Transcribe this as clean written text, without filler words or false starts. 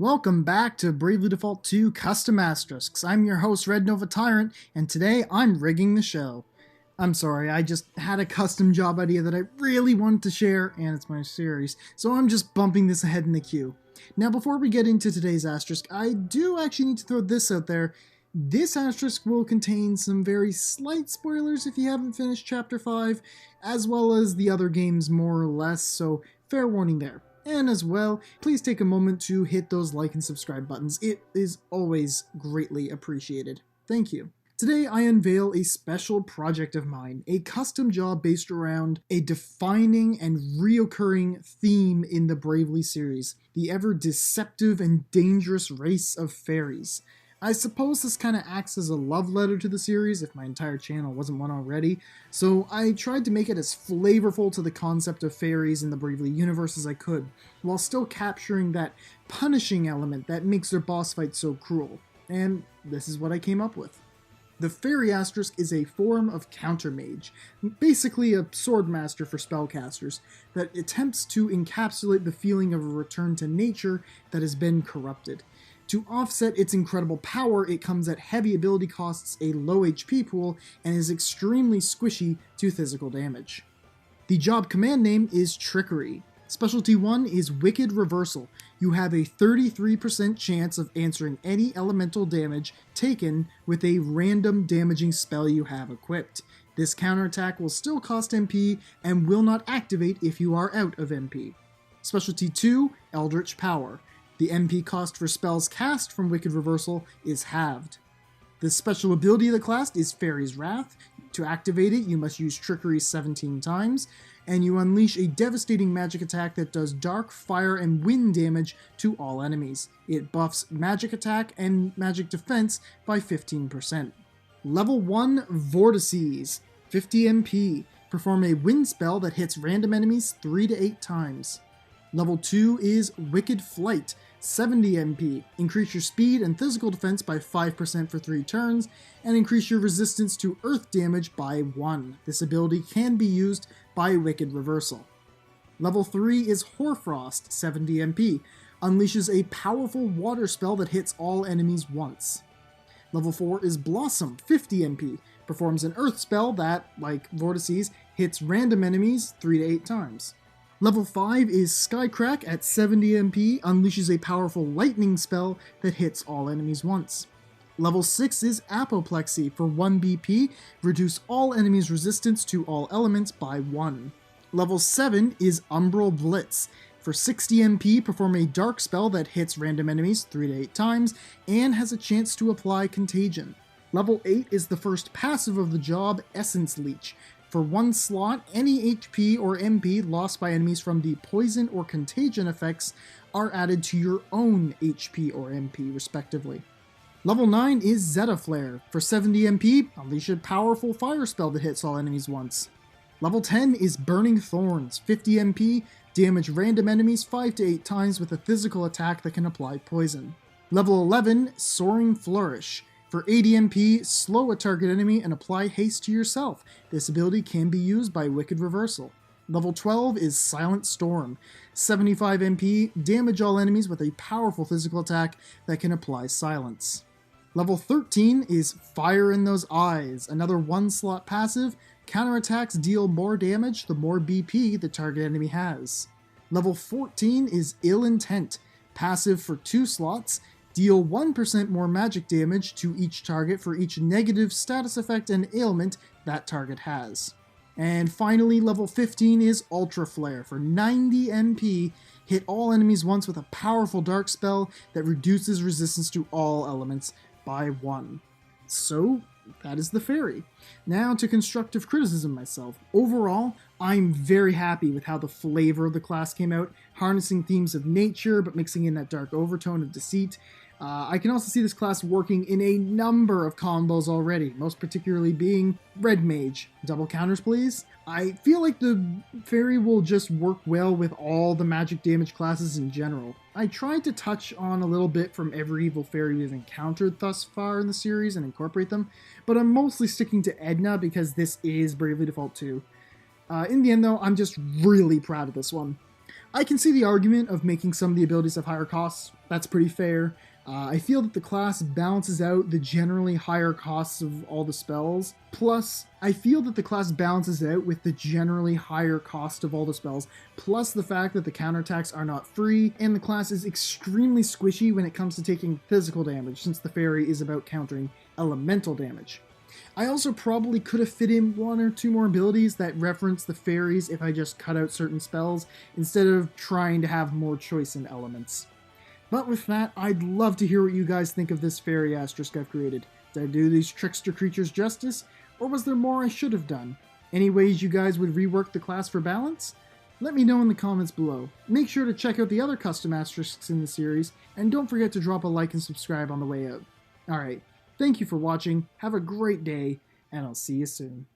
Welcome back to Bravely Default 2 Custom Asterisks. I'm your host, Red Nova Tyrant, and today I'm rigging the show. I'm sorry, I just had a custom job idea that I really wanted to share, and it's my series, so I'm just bumping this ahead in the queue. Now, before we get into today's asterisk, I do actually need to throw this out there. This asterisk will contain some very slight spoilers if you haven't finished Chapter 5, as well as the other games more or less, so fair warning there. And as well, please take a moment to hit those like and subscribe buttons. It is always greatly appreciated. Thank you. Today I unveil a special project of mine, a custom job based around a defining and reoccurring theme in the Bravely series, the ever deceptive and dangerous race of fairies. I suppose this kind of acts as a love letter to the series, if my entire channel wasn't one already, so I tried to make it as flavorful to the concept of fairies in the Bravely universe as I could, while still capturing that punishing element that makes their boss fights so cruel. And this is what I came up with. The Fairy Asterisk is a form of countermage, basically a swordmaster for spellcasters, that attempts to encapsulate the feeling of a return to nature that has been corrupted. To offset its incredible power, it comes at heavy ability costs, a low HP pool, and is extremely squishy to physical damage. The job command name is Trickery. Specialty 1 is Wicked Reversal. You have a 33% chance of answering any elemental damage taken with a random damaging spell you have equipped. This counterattack will still cost MP and will not activate if you are out of MP. Specialty 2, Eldritch Power. The MP cost for spells cast from Wicked Reversal is halved. The special ability of the class is Fairy's Wrath. To activate it, you must use Trickery 17 times, and you unleash a devastating magic attack that does dark, fire, and wind damage to all enemies. It buffs magic attack and magic defense by 15%. Level 1 Vortices, 50 MP. Perform a wind spell that hits random enemies 3 to 8 times. Level 2 is Wicked Flight, 70 MP. Increase your speed and physical defense by 5% for 3 turns, and increase your resistance to earth damage by 1. This ability can be used by Wicked Reversal. Level 3 is Hoarfrost, 70 MP. Unleashes a powerful water spell that hits all enemies once. Level 4 is Blossom, 50 MP. Performs an earth spell that, like Vortices, hits random enemies 3 to 8 times. Level 5 is Skycrack at 70 MP, unleashes a powerful lightning spell that hits all enemies once. Level 6 is Apoplexy for 1 BP, reduce all enemies' resistance to all elements by 1. Level 7 is Umbral Blitz. For 60 MP, perform a dark spell that hits random enemies 3 to 8 times, and has a chance to apply Contagion. Level 8 is the first passive of the job, Essence Leech. For 1 slot, any HP or MP lost by enemies from the poison or contagion effects are added to your own HP or MP, respectively. Level 9 is Zetta Flare. For 70 MP, unleash a powerful fire spell that hits all enemies once. Level 10 is Burning Thorns. 50 MP, damage random enemies 5 to 8 times with a physical attack that can apply poison. Level 11, Soaring Flourish. For 80 MP, slow a target enemy and apply haste to yourself. This ability can be used by Wicked Reversal. Level 12 is Silent Storm. 75 MP, damage all enemies with a powerful physical attack that can apply silence. Level 13 is Fire in Those Eyes. Another 1-slot passive. Counterattacks deal more damage the more BP the target enemy has. Level 14 is Ill Intent. Passive for 2 slots. Deal 1% more magic damage to each target for each negative status effect and ailment that target has. And finally, level 15 is Ultra Flare. For 90 MP, hit all enemies once with a powerful dark spell that reduces resistance to all elements by 1. So, that is the fairy. Now to constructive criticism myself. Overall, I'm very happy with how the flavor of the class came out, harnessing themes of nature but mixing in that dark overtone of deceit. I can also see this class working in a number of combos already, most particularly being Red Mage. Double counters, please. I feel like the fairy will just work well with all the magic damage classes in general. I tried to touch on a little bit from every evil fairy we've encountered thus far in the series and incorporate them, but I'm mostly sticking to Edna because this is Bravely Default 2. In the end though, I'm just really proud of this one. I can see the argument of making some of the abilities have higher costs. That's pretty fair. I feel that the class balances out the generally higher costs of all the spells. Plus, I feel that the class balances out with the generally higher cost of all the spells, plus the fact that the counterattacks are not free, and the class is extremely squishy when it comes to taking physical damage, since the fairy is about countering elemental damage. I also probably could have fit in one or two more abilities that reference the fairies if I just cut out certain spells, instead of trying to have more choice in elements. But with that, I'd love to hear what you guys think of this Fairy Asterisk I've created. Did I do these trickster creatures justice, or was there more I should have done? Any ways you guys would rework the class for balance? Let me know in the comments below. Make sure to check out the other custom asterisks in the series, and don't forget to drop a like and subscribe on the way out. Alright, thank you for watching, have a great day, and I'll see you soon.